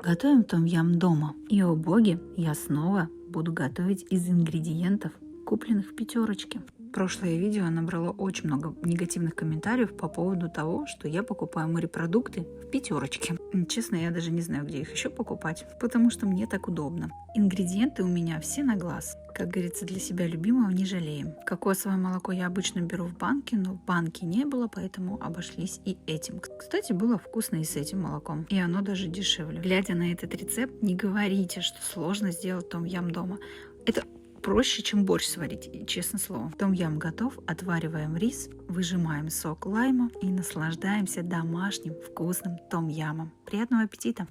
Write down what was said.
Готовим том-ям дома. И, о боги, я снова буду готовить из ингредиентов, купленных в пятерочке. Прошлое видео набрало очень много негативных комментариев по поводу того, что я покупаю морепродукты в пятерочке. Честно, я даже не знаю, где их еще покупать, потому что мне так удобно. Ингредиенты у меня все на глаз. Как говорится, для себя любимого не жалеем. Кокосовое молоко я обычно беру в банке, но в банке не было, поэтому обошлись и этим. Кстати, было вкусно и с этим молоком, и оно даже дешевле. Глядя на этот рецепт, не говорите, что сложно сделать том-ям дома. Это проще, чем борщ сварить, честное слово. Том-ям готов, отвариваем рис, выжимаем сок лайма и наслаждаемся домашним вкусным том-ямом. Приятного аппетита!